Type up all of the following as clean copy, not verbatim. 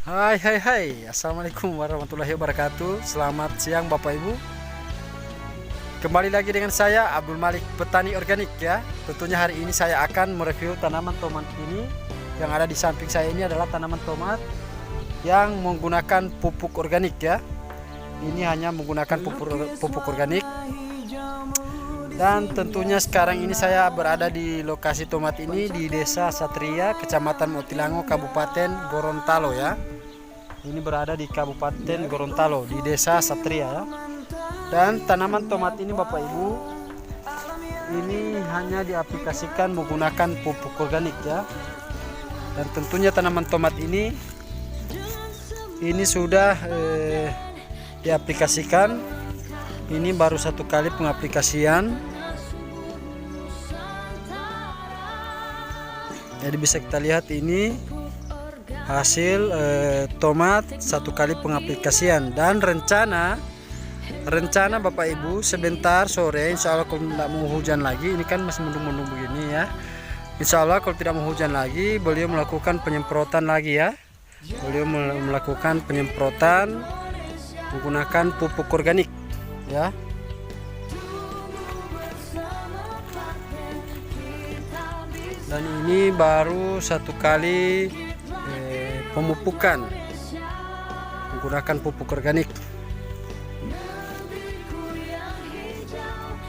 Hai hai hai, Assalamualaikum warahmatullahi wabarakatuh. Selamat siang Bapak Ibu. Kembali lagi dengan saya Abdul Malik, petani organik ya. Tentunya hari ini saya akan mereview tanaman tomat ini. Yang ada di samping saya ini adalah tanaman tomat yang menggunakan pupuk organik ya. Ini hanya menggunakan pupuk organik. Dan tentunya sekarang ini saya berada di lokasi tomat ini di Desa Satria, Kecamatan Motilango, Kabupaten Gorontalo ya. Ini berada di Kabupaten Gorontalo di Desa Satria ya. Dan tanaman tomat ini Bapak Ibu, ini hanya diaplikasikan menggunakan pupuk organik ya. Dan tentunya tanaman tomat ini sudah diaplikasikan. Ini baru satu kali pengaplikasian. Jadi bisa kita lihat ini hasil tomat satu kali pengaplikasian. Dan rencana Bapak Ibu sebentar sore, insya Allah kalau tidak mau hujan lagi, ini kan masih mendung-mendung begini ya, insya Allah kalau tidak mau hujan lagi, beliau melakukan penyemprotan lagi ya. Beliau melakukan penyemprotan menggunakan pupuk organik ya. Dan ini baru satu kali pemupukan menggunakan pupuk organik.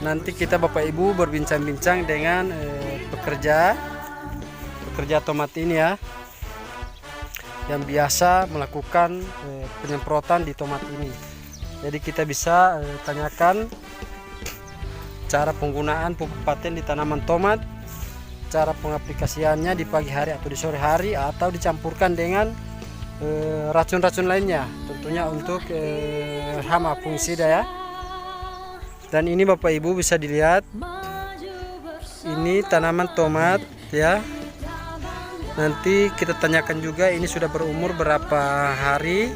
Nanti kita Bapak Ibu berbincang-bincang dengan pekerja tomat ini ya, yang biasa melakukan penyemprotan di tomat ini. Jadi kita bisa tanyakan cara penggunaan pupuk paten di tanaman tomat, cara pengaplikasiannya di pagi hari atau di sore hari, atau dicampurkan dengan racun-racun lainnya, tentunya untuk hama fungisida ya. Dan ini Bapak Ibu bisa dilihat, ini tanaman tomat ya. Nanti kita tanyakan juga ini sudah berumur berapa hari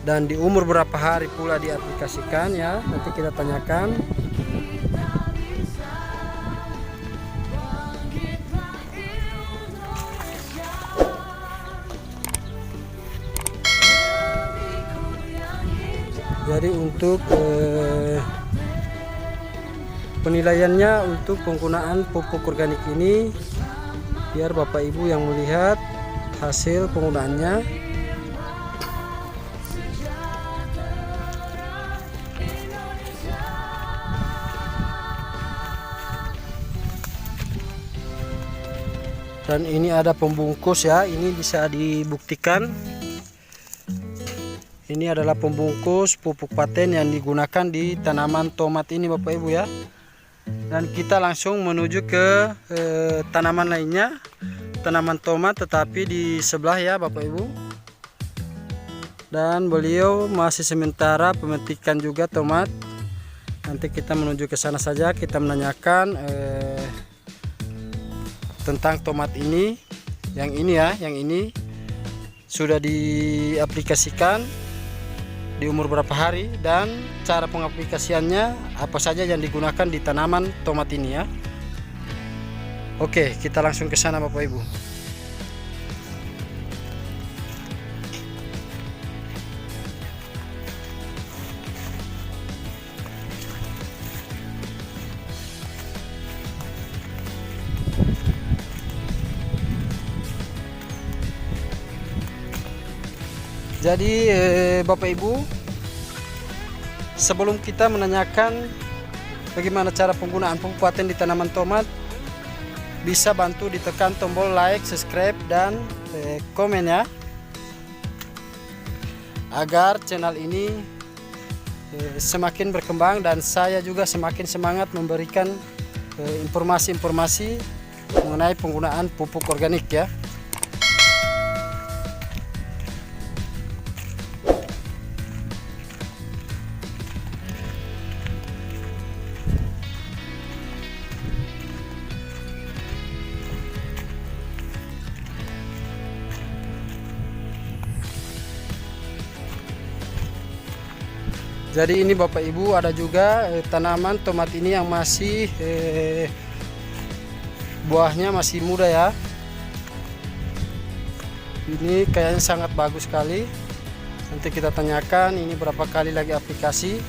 dan di umur berapa hari pula diaplikasikan ya. Nanti kita tanyakan. Jadi untuk penilaiannya untuk penggunaan pupuk organik ini, biar Bapak Ibu yang melihat hasil penggunaannya. Dan ini ada pembungkus ya, ini bisa dibuktikan. Ini adalah pembungkus pupuk paten yang digunakan di tanaman tomat ini Bapak Ibu ya. Dan kita langsung menuju ke tanaman lainnya, tanaman tomat tetapi di sebelah ya Bapak Ibu. Dan beliau masih sementara pemetikan juga tomat. Nanti kita menuju ke sana saja, kita menanyakan tentang tomat ini. Yang ini ya, yang ini sudah diaplikasikan di umur berapa hari dan cara pengaplikasiannya apa saja yang digunakan di tanaman tomat ini ya. Oke, kita langsung ke sana Bapak Ibu. Jadi Bapak Ibu, sebelum kita menanyakan bagaimana cara penggunaan pupuk paten di tanaman tomat, bisa bantu ditekan tombol like, subscribe, dan komen ya, agar channel ini semakin berkembang dan saya juga semakin semangat memberikan informasi-informasi mengenai penggunaan pupuk organik ya. Jadi ini Bapak Ibu ada juga tanaman tomat ini yang masih buahnya masih muda ya. Ini kayaknya sangat bagus sekali. Nanti kita tanyakan ini berapa kali lagi aplikasi.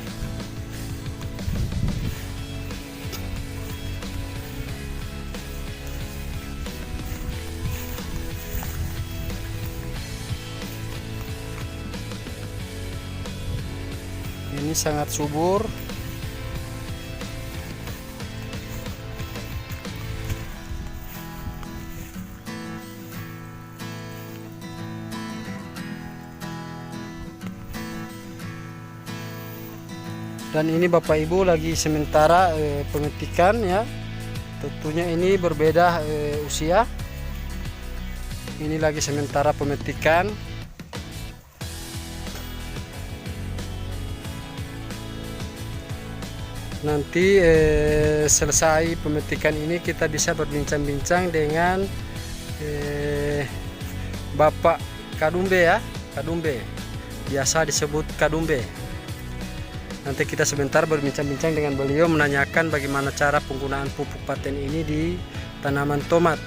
Ini sangat subur. Dan ini Bapak Ibu lagi sementara pemetikan ya. Tentunya ini berbeda usia. Ini lagi sementara pemetikan. Nanti selesai pemetikan ini kita bisa berbincang-bincang dengan Bapak Kadumbe ya, Kadumbe. Biasa disebut Kadumbe. Nanti kita sebentar berbincang-bincang dengan beliau menanyakan bagaimana cara penggunaan pupuk paten ini di tanaman tomat.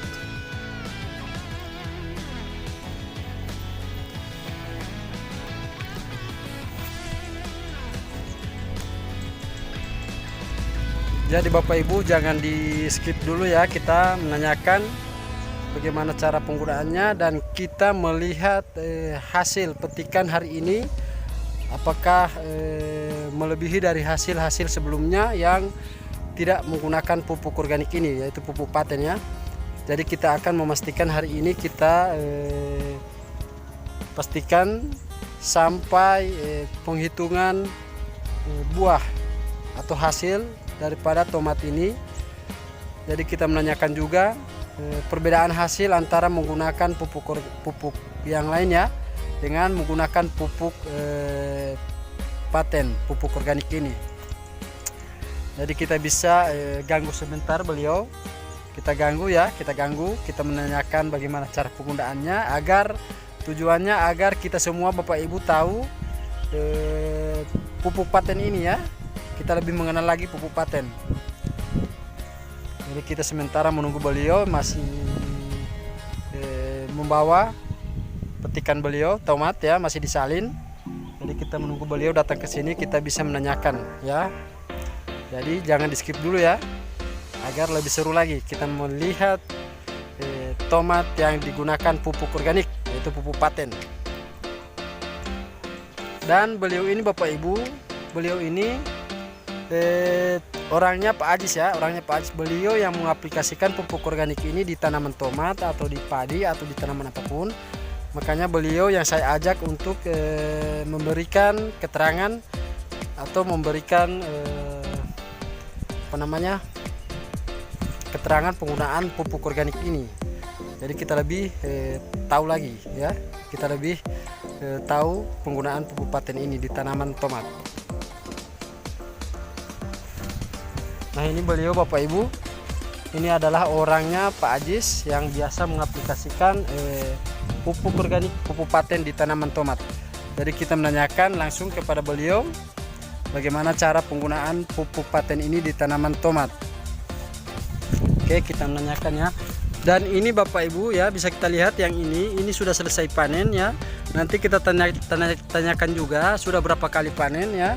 Jadi Bapak Ibu jangan di skip dulu ya, kita menanyakan bagaimana cara penggunaannya dan kita melihat hasil petikan hari ini. Apakah melebihi dari hasil-hasil sebelumnya yang tidak menggunakan pupuk organik ini, yaitu pupuk paten ya. Jadi kita akan memastikan hari ini kita pastikan sampai penghitungan buah atau hasil daripada tomat ini. Jadi kita menanyakan juga perbedaan hasil antara menggunakan pupuk yang lainnya dengan menggunakan pupuk paten, pupuk organik ini. Jadi kita bisa ganggu sebentar beliau. Kita ganggu ya, kita menanyakan bagaimana cara penggunaannya agar tujuannya agar kita semua Bapak Ibu tahu pupuk paten ini ya. Kita lebih mengenal lagi pupuk paten. Jadi kita sementara menunggu beliau masih membawa petikan beliau tomat ya, masih disalin. Jadi kita menunggu beliau datang ke sini, kita bisa menanyakan ya. Jadi jangan di skip dulu ya, agar lebih seru lagi kita melihat tomat yang digunakan pupuk organik, yaitu pupuk paten. Dan beliau ini Bapak Ibu, beliau ini orangnya Pak Ajis ya, orangnya Pak Ajis. Beliau yang mengaplikasikan pupuk organik ini di tanaman tomat atau di padi atau di tanaman apapun. Makanya beliau yang saya ajak untuk memberikan keterangan atau memberikan keterangan penggunaan pupuk organik ini. Jadi kita lebih tahu lagi ya, kita lebih tahu penggunaan pupuk paten ini di tanaman tomat. Nah ini beliau Bapak Ibu, ini adalah orangnya Pak Ajis yang biasa mengaplikasikan pupuk organik, pupuk paten di tanaman tomat. Jadi kita menanyakan langsung kepada beliau bagaimana cara penggunaan pupuk paten ini di tanaman tomat. Oke, kita menanyakan ya. Dan ini Bapak Ibu ya, bisa kita lihat yang ini sudah selesai panen ya. Nanti kita tanyakan juga sudah berapa kali panen ya.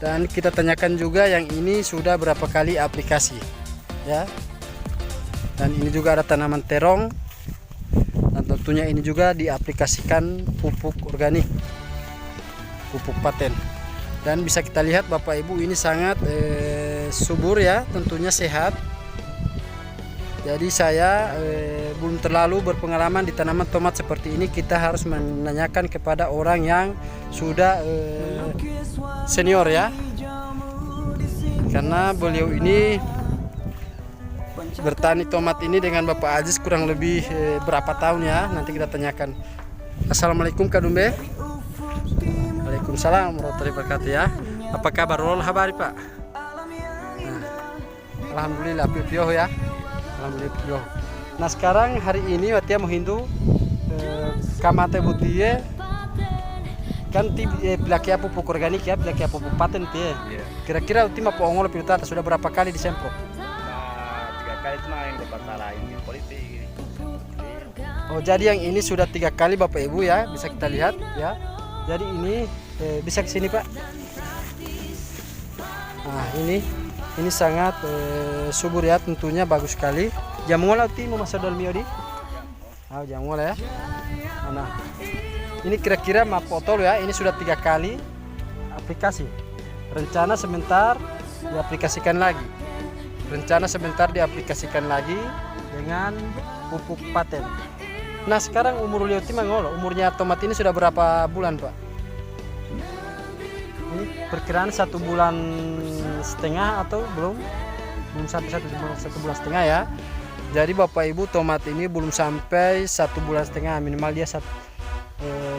Dan kita tanyakan juga yang ini sudah berapa kali aplikasi ya. Dan ini juga ada tanaman terong. Dan tentunya ini juga diaplikasikan pupuk organik, pupuk paten. Dan bisa kita lihat Bapak Ibu ini sangat subur ya, tentunya sehat. Jadi saya belum terlalu berpengalaman di tanaman tomat seperti ini. Kita harus menanyakan kepada orang yang sudah senior ya, karena beliau ini bertani tomat ini dengan Bapak Ajis kurang lebih berapa tahun ya. Nanti kita tanyakan. Assalamualaikum Kadumbe. Waalaikumsalam warahmatullahi wabarakatuh ya. Apa kabar? Ulun habari Pak. Nah, alhamdulillah pioh ya. Alhamdulillah pioh. Nah sekarang hari ini watia menghindu kamate butie kan pilaki pupuk organik ya, pilaki pupuk paten ya. Kira-kira ultima poongol piutata sudah berapa kali disemprot? 3 kali itu mah yang berpasalah ini politik. Oh, jadi yang ini sudah 3 kali Bapak Ibu ya, bisa kita lihat ya. Jadi ini bisa ke sini Pak. Nah ini sangat subur ya, tentunya bagus sekali. Jamuola ti mau masuk dalam miodi. Ah, jamuola ya. Nah, ini kira-kira map foto ya. Ini sudah 3 kali aplikasi. Rencana sebentar diaplikasikan lagi. Rencana sebentar diaplikasikan lagi dengan pupuk paten. Nah, sekarang umur Lioti mangolo, umurnya tomat ini sudah berapa bulan Pak? Ini perkiraan 1 bulan setengah atau belum sampai 1 bulan setengah ya. Jadi Bapak Ibu, tomat ini belum sampai 1 bulan setengah, minimal dia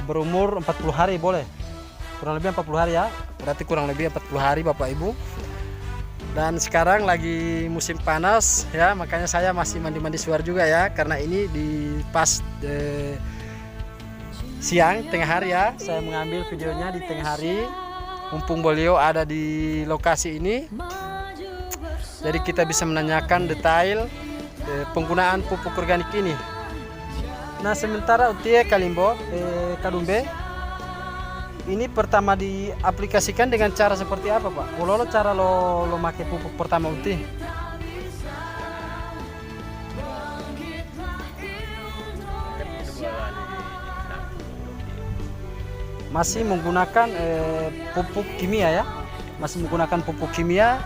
berumur 40 hari boleh, kurang lebih 40 hari ya, berarti kurang lebih 40 hari Bapak Ibu. Dan sekarang lagi musim panas ya, makanya saya masih mandi-mandi suar juga ya, karena ini di pas siang tengah hari ya. Saya mengambil videonya di tengah hari, mumpung beliau ada di lokasi ini, jadi kita bisa menanyakan detail penggunaan pupuk organik ini. Nah, sementara utie Kalimbo Kadumbe ini pertama diaplikasikan dengan cara seperti apa Pak? Kalau cara lo make pupuk pertama uti? Masih menggunakan pupuk kimia ya? Masih menggunakan pupuk kimia.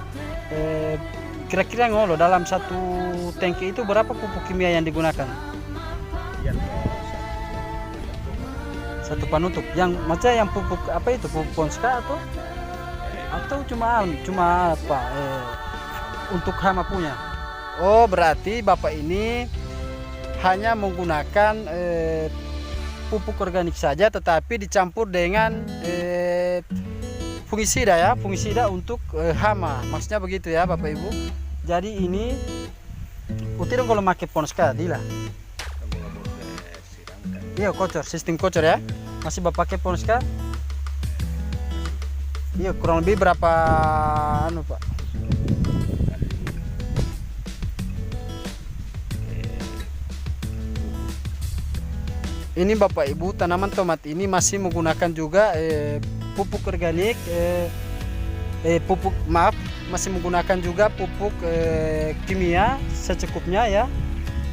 Kira-kira ngolo dalam 1 tangki itu berapa pupuk kimia yang digunakan? 1 panutup. Yang macam yang pupuk apa itu, pupuk Ponska atau cuma apa untuk hama punya? Oh, berarti Bapak ini hanya menggunakan pupuk organik saja, tetapi dicampur dengan fungisida ya, fungisida untuk hama. Maksudnya begitu ya Bapak Ibu. Jadi ini putih dong kalau pakai Ponska dila. Iya, kocor, sistem kocor ya. Masih bapak pakai Ponska. Iya, kurang lebih berapa anu Pak? Ini Bapak Ibu, tanaman tomat ini masih menggunakan juga pupuk organik, masih menggunakan juga pupuk kimia secukupnya ya.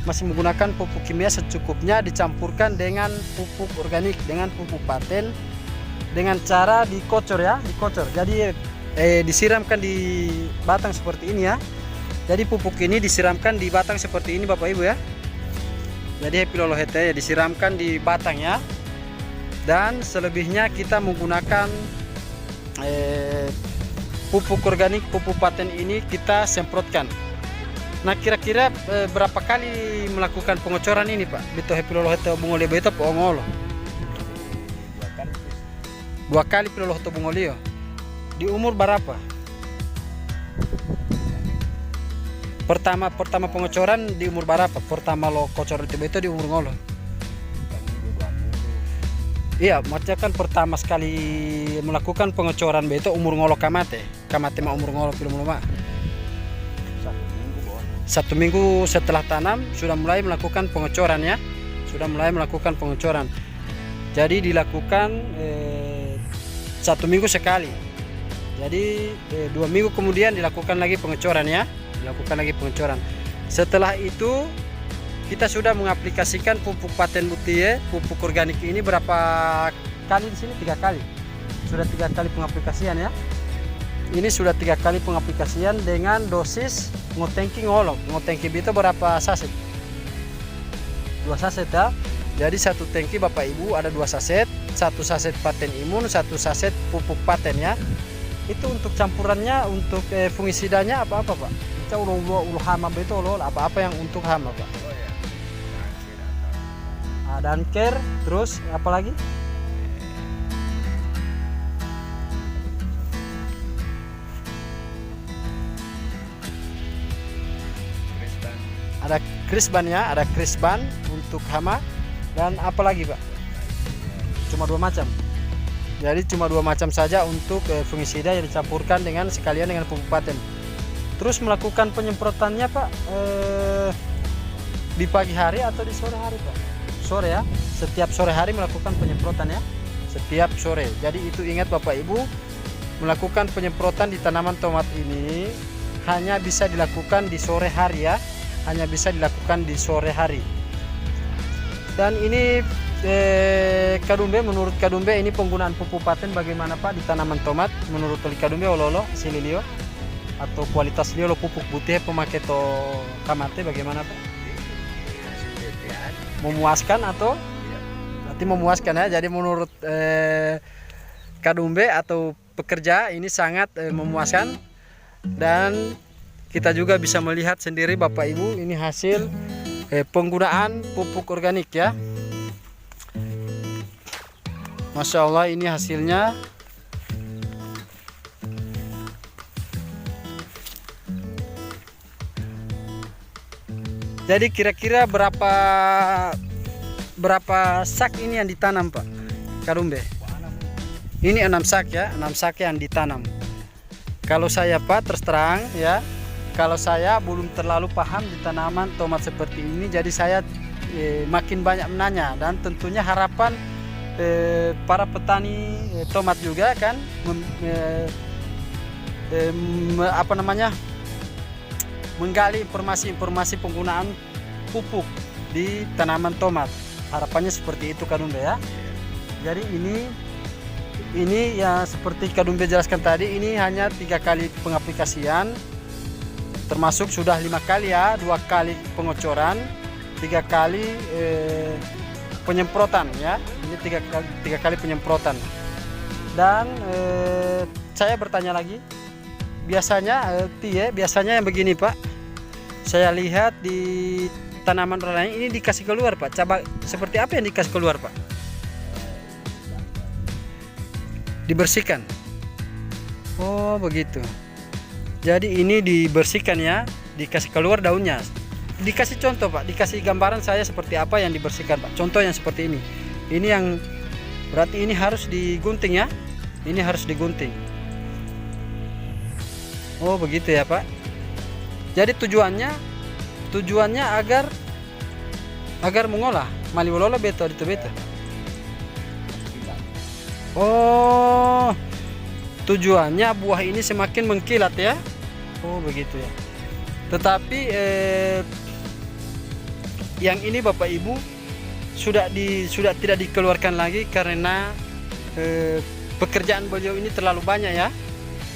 Masih menggunakan pupuk kimia secukupnya, dicampurkan dengan pupuk organik, dengan pupuk paten, dengan cara dikocor ya, dikocor. Jadi disiramkan di batang seperti ini ya. Jadi pupuk ini disiramkan di batang seperti ini Bapak Ibu ya. Jadi Hepilolohete ya disiramkan di batang ya. Dan selebihnya kita menggunakan pupuk organik, pupuk paten ini kita semprotkan. Nah, kira-kira berapa kali melakukan pengocoran ini Pak? Bito Hepilolohete bungolio beto pongolo. 2 kali Hepilolohete bungolio. Di umur berapa? Pertama pengocoran di umur berapa? Pertama lo kocor itu beto di umur ngolo. Iya, maksudnya kan pertama sekali melakukan pengocoran beto umur ngolo kamate ma umur ngolo film lama. 1 minggu setelah tanam sudah mulai melakukan pengocoran ya, sudah mulai melakukan pengocoran. Jadi dilakukan 1 minggu sekali. Jadi 2 minggu kemudian dilakukan lagi pengocoran ya, dilakukan lagi pengocoran. Setelah itu kita sudah mengaplikasikan pupuk paten butie, pupuk organik ini berapa kali di sini? 3 kali. Sudah 3 kali pengaplikasian ya. Ini sudah 3 kali pengaplikasian dengan dosis ngotengki ngolok. Ngotengki itu berapa saset? 2 saset ya. Jadi 1 tangki Bapak Ibu ada 2 saset, 1 saset paten imun, 1 saset pupuk paten ya. Itu untuk campurannya, untuk fungisidanya apa-apa Pak? Kita ulu hama betul apa-apa yang untuk hama Pak? Danker, terus apa lagi? Ada krisban ya, ada krisban untuk hama. Dan apa lagi Pak? Cuma 2 macam. Jadi cuma 2 macam saja untuk fungisida yang dicampurkan dengan sekalian dengan pupuk paten. Terus melakukan penyemprotannya Pak di pagi hari atau di sore hari Pak? sore ya. Setiap sore hari melakukan penyemprotan ya. Setiap sore. Jadi itu ingat Bapak Ibu, melakukan penyemprotan di tanaman tomat ini hanya bisa dilakukan di sore hari ya. Hanya bisa dilakukan di sore hari. Dan ini Kadumbe, menurut Kadumbe ini penggunaan pupuk paten bagaimana Pak di tanaman tomat menurut Kadumbe ololo sililio atau kualitas dia lo pupuk putih pemakai to kamate bagaimana Pak? Memuaskan atau? Berarti memuaskan ya. Jadi menurut Kadumbe atau pekerja ini sangat memuaskan, dan kita juga bisa melihat sendiri Bapak Ibu ini hasil penggunaan pupuk organik ya. Masya Allah, ini hasilnya. Jadi kira-kira berapa sak ini yang ditanam Pak Kadumbe? Ini 6 sak ya, 6 sak yang ditanam. Kalau saya Pak terus terang ya, kalau saya belum terlalu paham di tanaman tomat seperti ini, jadi saya makin banyak menanya, dan tentunya harapan para petani tomat juga kan menggali informasi penggunaan pupuk di tanaman tomat. Harapannya seperti itu Kadumbe ya. Jadi ini ya seperti Kadumbe jelaskan tadi, ini hanya 3 kali pengaplikasian, termasuk sudah 5 kali ya, 2 kali pengocoran, 3 kali penyemprotan ya. Ini 3 kali penyemprotan. Dan saya bertanya lagi, biasanya biasanya yang begini Pak, saya lihat di tanaman orang lain ini dikasih keluar Pak. Coba seperti apa yang dikasih keluar Pak? Dibersihkan. Oh begitu. Jadi ini dibersihkan ya, dikasih keluar daunnya. Dikasih contoh Pak, dikasih gambaran saya seperti apa yang dibersihkan Pak. Contoh yang seperti ini. Ini yang berarti ini harus digunting ya. Ini harus digunting. Oh begitu ya Pak. Jadi tujuannya agar mengolah maliwolola beto itu beto. Oh, tujuannya buah ini semakin mengkilat ya. Oh begitu ya. Tetapi yang ini Bapak Ibu sudah tidak dikeluarkan lagi karena pekerjaan beliau ini terlalu banyak ya,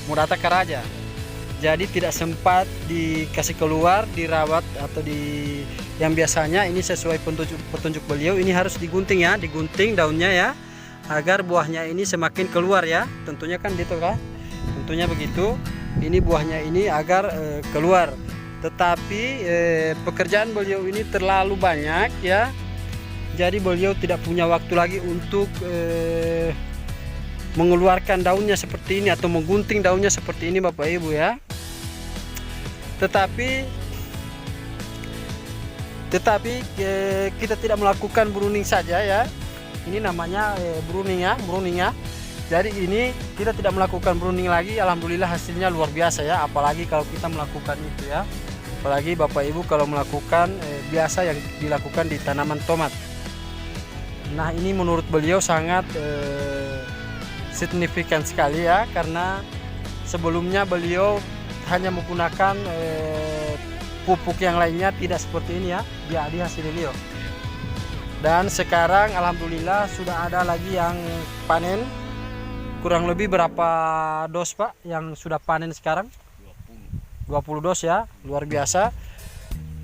Murata Karaja. Jadi tidak sempat dikasih keluar, dirawat atau yang biasanya ini sesuai petunjuk beliau, ini harus digunting ya, digunting daunnya ya, agar buahnya ini semakin keluar ya. Tentunya kan gitu kan, tentunya begitu. Ini buahnya ini agar keluar. Tetapi pekerjaan beliau ini terlalu banyak ya. Jadi beliau tidak punya waktu lagi untuk mengeluarkan daunnya seperti ini atau menggunting daunnya seperti ini Bapak Ibu ya. Tetapi kita tidak melakukan pruning saja ya. Ini namanya pruning ya. Jadi ini kita tidak melakukan pruning lagi. Alhamdulillah hasilnya luar biasa ya. Apalagi kalau kita melakukan itu ya. Apalagi Bapak Ibu kalau melakukan biasa yang dilakukan di tanaman tomat. Nah ini menurut beliau sangat signifikan sekali ya, karena sebelumnya beliau hanya menggunakan pupuk yang lainnya tidak seperti ini ya, di hasil beliau. Dan sekarang alhamdulillah sudah ada lagi yang panen. Kurang lebih berapa dos Pak yang sudah panen sekarang? 20 dos ya, luar biasa.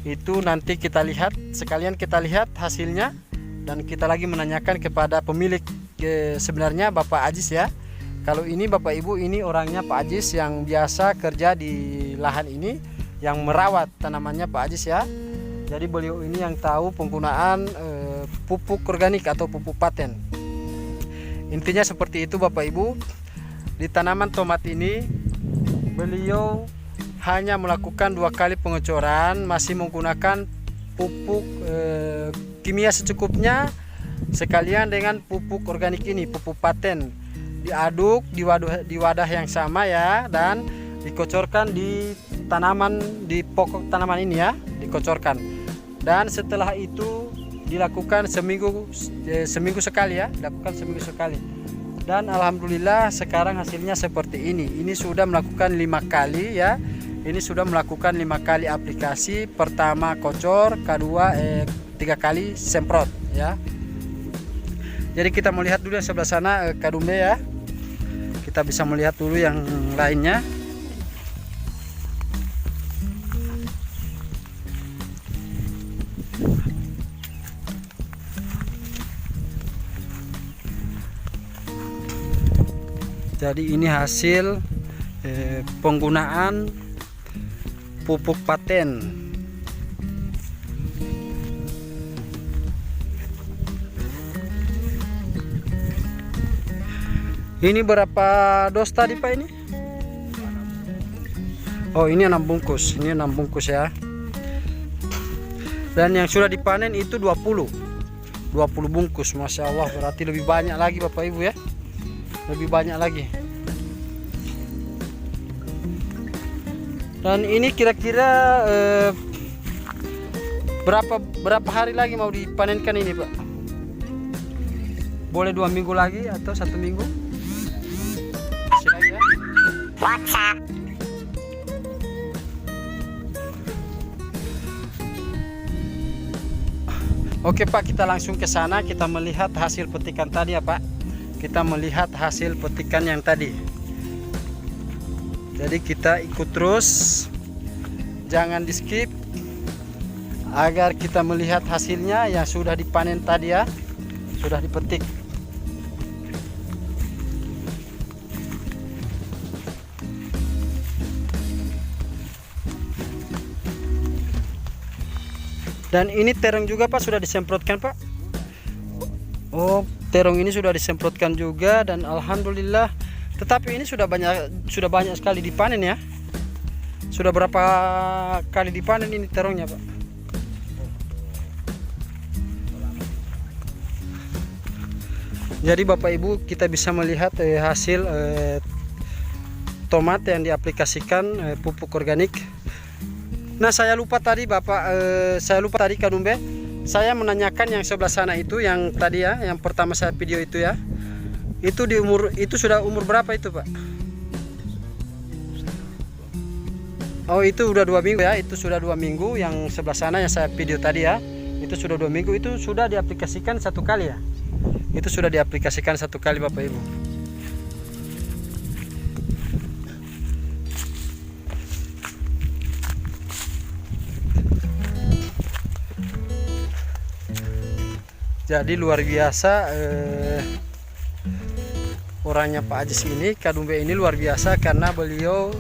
Itu nanti kita lihat, sekalian kita lihat hasilnya. Dan kita lagi menanyakan kepada pemilik sebenarnya Bapak Ajis ya. Kalau ini Bapak Ibu, ini orangnya Pak Ajis yang biasa kerja di lahan ini, yang merawat tanamannya Pak Ajis ya. Jadi beliau ini yang tahu penggunaan pupuk organik atau pupuk paten. Intinya seperti itu Bapak Ibu. Di tanaman tomat ini beliau hanya melakukan 2 kali pengecoran, masih menggunakan pupuk kimia secukupnya, sekalian dengan pupuk organik ini, pupuk paten, diaduk di wadah yang sama ya, dan dikocorkan di tanaman, di pokok tanaman ini ya, dikocorkan. Dan setelah itu dilakukan seminggu sekali ya, dilakukan seminggu sekali. Dan alhamdulillah sekarang hasilnya seperti ini. Ini sudah melakukan 5 kali ya. Ini sudah melakukan 5 kali aplikasi. Pertama kocor, kedua 3 kali semprot ya. Jadi kita melihat dulu yang sebelah sana kadumbe ya. Kita bisa melihat dulu yang lainnya. Jadi ini hasil penggunaan pupuk paten. Ini berapa dos tadi Pak ini? Oh ini 6 bungkus. Ini 6 bungkus ya. Dan yang sudah dipanen itu 20 bungkus. Masya Allah, berarti lebih banyak lagi Bapak Ibu ya. Lebih banyak lagi. Dan ini kira-kira berapa hari lagi mau dipanenkan ini Pak? Boleh 2 minggu lagi atau 1 minggu? Masih lagi ya. WhatsApp. Oke Pak, kita langsung ke sana, kita melihat hasil petikan tadi ya Pak. Kita melihat hasil petikan yang tadi. Jadi kita ikut terus, jangan di skip, agar kita melihat hasilnya yang sudah dipanen tadi ya, sudah dipetik. Dan ini terong juga Pak, sudah disemprotkan Pak. Oh, terong ini sudah disemprotkan juga dan alhamdulillah. Tetapi ini sudah banyak sekali dipanen ya. Sudah berapa kali dipanen ini terongnya Pak? Jadi Bapak Ibu, kita bisa melihat hasil tomat yang diaplikasikan pupuk organik. Nah, saya lupa tadi Bapak, kadumbe. Saya menanyakan yang sebelah sana itu, yang tadi ya, yang pertama saya video itu ya. Itu sudah umur berapa itu Pak? Oh itu udah 2 minggu ya. Itu sudah 2 minggu. Yang sebelah sana yang saya video tadi ya, itu sudah 2 minggu. Itu sudah diaplikasikan 1 kali ya. Itu sudah diaplikasikan 1 kali Bapak Ibu. Jadi luar biasa orangnya Pak Ajis ini, kadumbe ini luar biasa karena beliau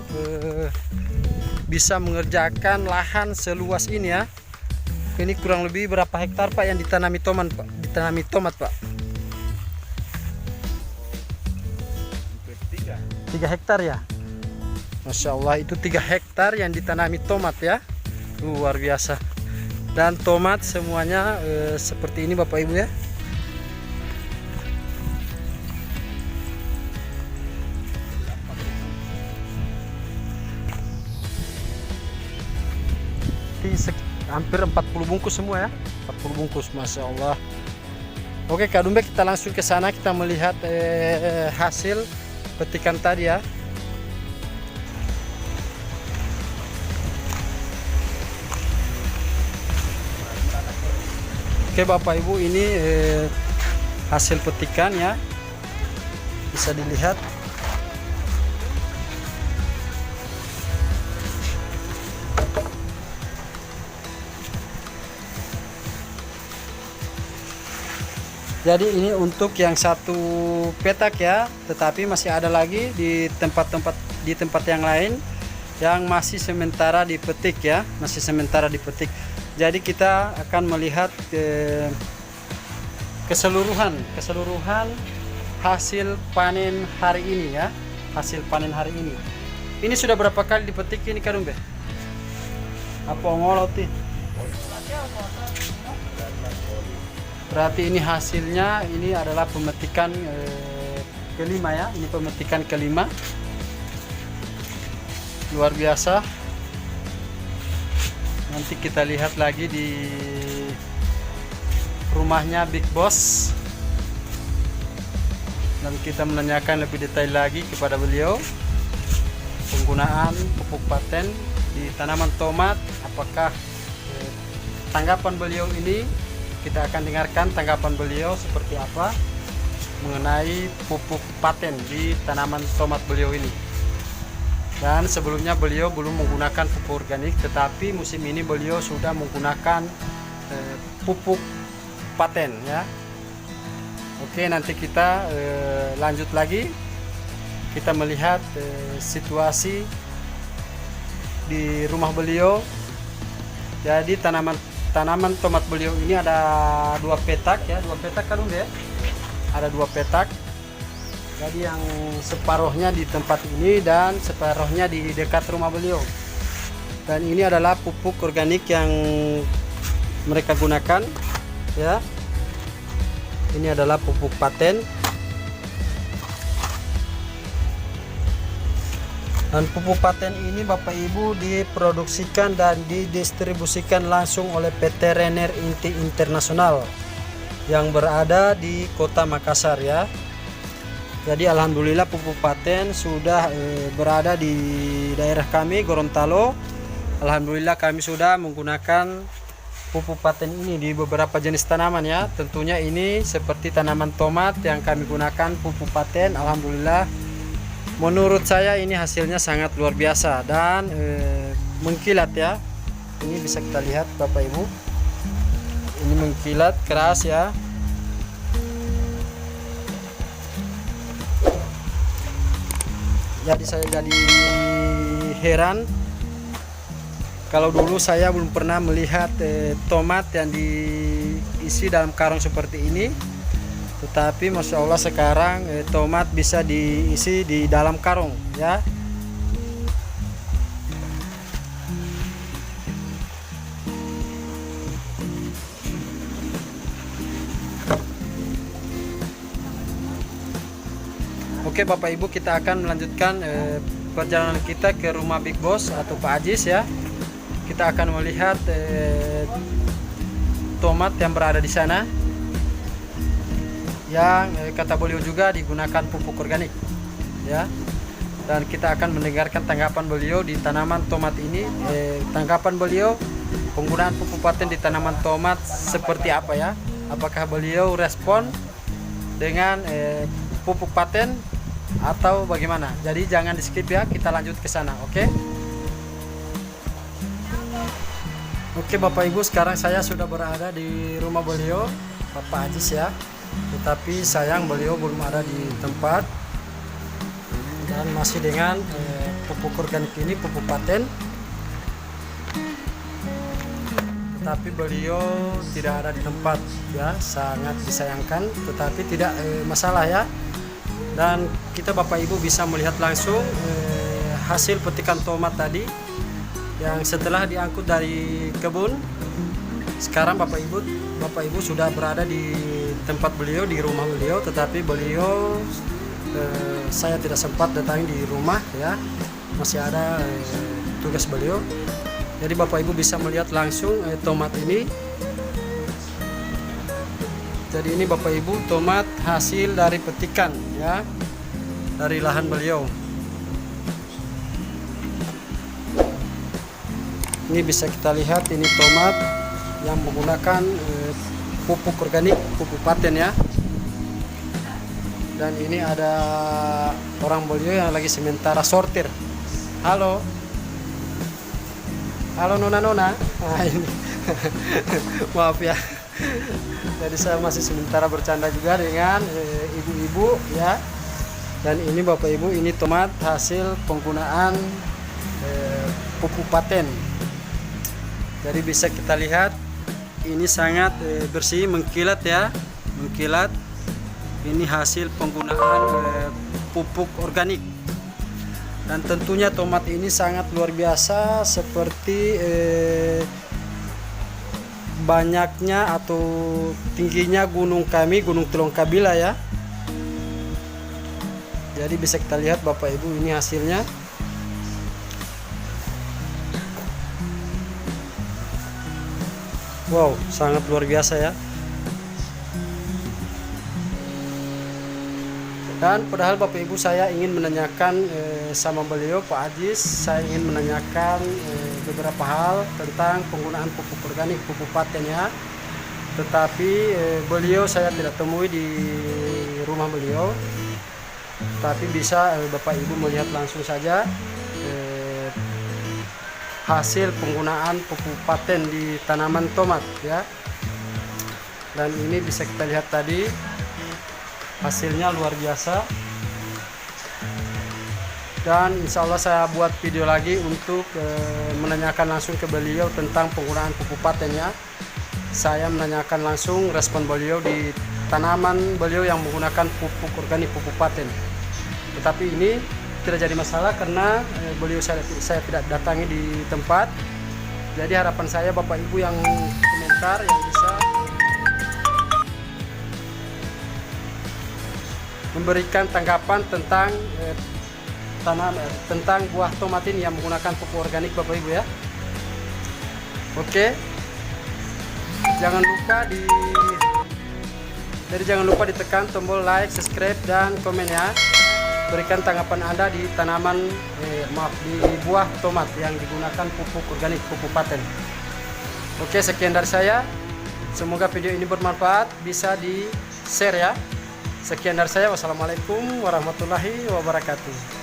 bisa mengerjakan lahan seluas ini ya. Ini kurang lebih berapa hektar Pak yang ditanami tomat Pak? Ditanami tomat Pak? 3 hektar ya. Masya Allah, itu 3 hektar yang ditanami tomat ya. Luar biasa. Dan tomat semuanya seperti ini Bapak Ibu ya. Hampir 40 bungkus semua ya. 40 bungkus, Masya Allah. Oke kadumbe, kita langsung ke sana, kita melihat hasil petikan tadi ya. Oke Bapak Ibu, ini hasil petikan ya, bisa dilihat. Jadi ini untuk yang 1 petak ya, tetapi masih ada lagi di tempat yang lain yang masih sementara dipetik ya, masih sementara dipetik. Jadi kita akan melihat keseluruhan hasil panen hari ini ya, hasil panen hari ini. Ini sudah berapa kali dipetik ini kadumbe? Apa ngoloti? Berarti ini hasilnya, ini adalah pemetikan kelima ya, ini pemetikan kelima. Luar biasa. Nanti kita lihat lagi di rumahnya Big Boss, dan kita menanyakan lebih detail lagi kepada beliau penggunaan pupuk paten di tanaman tomat. Apakah tanggapan beliau ini, kita akan dengarkan tanggapan beliau seperti apa mengenai pupuk paten di tanaman tomat beliau ini. Dan sebelumnya beliau belum menggunakan pupuk organik, tetapi musim ini beliau sudah menggunakan pupuk paten ya. Oke, nanti kita lanjut lagi, kita melihat situasi di rumah beliau. Jadi tanaman tomat beliau ini ada 2 petak ya, 2 petak kan ya, ada 2 petak. Jadi yang separuhnya di tempat ini dan separuhnya di dekat rumah beliau. Dan ini adalah pupuk organik yang mereka gunakan ya. Ini adalah pupuk paten. Dan pupuk paten ini Bapak Ibu diproduksikan dan didistribusikan langsung oleh PT Renner Inti Internasional yang berada di Kota Makassar ya. Jadi alhamdulillah pupuk paten sudah berada di daerah kami Gorontalo. Alhamdulillah kami sudah menggunakan pupuk paten ini di beberapa jenis tanaman ya. Tentunya ini seperti tanaman tomat yang kami gunakan pupuk paten. Alhamdulillah menurut saya ini hasilnya sangat luar biasa dan mengkilat ya. Ini bisa kita lihat Bapak Ibu, ini mengkilat keras ya. Jadi saya jadi heran, kalau dulu saya belum pernah melihat tomat yang diisi dalam karung seperti ini. Tetapi Masya Allah sekarang tomat bisa diisi di dalam karung ya. Oke Bapak Ibu, kita akan melanjutkan perjalanan kita ke rumah Big Boss atau Pak Ajis ya. Kita akan melihat tomat yang berada di sana, yang kata beliau juga digunakan pupuk organik ya. Dan kita akan mendengarkan tanggapan beliau di tanaman tomat ini, tanggapan beliau penggunaan pupuk paten di tanaman tomat seperti apa ya. Apakah beliau respon dengan pupuk paten atau bagaimana? Jadi jangan di skip ya, kita lanjut ke sana. Oke Bapak Ibu, sekarang saya sudah berada di rumah beliau Bapak Ajis ya. Tetapi sayang beliau belum ada di tempat dan masih dengan pupuk organik ini, pupuk paten. Tetapi beliau tidak ada di tempat ya, sangat disayangkan. Tetapi tidak masalah ya. Dan kita Bapak Ibu bisa melihat langsung hasil petikan tomat tadi yang setelah diangkut dari kebun. Sekarang Bapak Ibu sudah berada di tempat beliau, di rumah beliau. Tetapi beliau saya tidak sempat datang di rumah ya, masih ada tugas beliau. Jadi Bapak Ibu bisa melihat langsung tomat ini. Jadi ini Bapak Ibu tomat hasil dari petikan ya, dari lahan beliau. Ini bisa kita lihat, ini tomat yang menggunakan pupuk organik, pupuk paten ya. Dan ini ada orang beliau yang lagi sementara sortir. Halo nona. Nah, ini maaf ya. Jadi saya masih sementara bercanda juga dengan ibu-ibu ya. Dan ini Bapak Ibu, ini tomat hasil penggunaan pupuk paten. Jadi bisa kita lihat ini sangat bersih, mengkilat ya, mengkilat. Ini hasil penggunaan pupuk organik. Dan tentunya tomat ini sangat luar biasa, seperti banyaknya atau tingginya gunung kami, Gunung Telongkabila ya. Jadi bisa kita lihat Bapak Ibu, ini hasilnya. Wow, sangat luar biasa ya. Dan padahal Bapak Ibu saya ingin menanyakan sama beliau Pak Ajis, saya ingin menanyakan beberapa hal tentang penggunaan pupuk organik, pupuk patennya. Tetapi beliau saya tidak temui di rumah beliau. Tapi bisa Bapak Ibu melihat langsung saja hasil penggunaan pupuk paten di tanaman tomat ya. Dan ini bisa kita lihat tadi hasilnya luar biasa. Dan insya Allah saya buat video lagi untuk menanyakan langsung ke beliau tentang penggunaan pupuk patennya. Saya menanyakan langsung respon beliau di tanaman beliau yang menggunakan pupuk organik, pupuk paten. Tetapi ini tidak jadi masalah karena beliau saya tidak datangi di tempat. Jadi harapan saya Bapak Ibu yang komentar yang bisa memberikan tanggapan tentang tentang buah tomat ini yang menggunakan pupuk organik Bapak Ibu ya. Oke. Jangan lupa ditekan tombol like, subscribe dan komen ya. Berikan tanggapan Anda di tanaman di buah tomat yang digunakan pupuk organik, pupuk paten. Oke, sekian dari saya. Semoga video ini bermanfaat, bisa di-share ya. Sekian dari saya. Wassalamualaikum warahmatullahi wabarakatuh.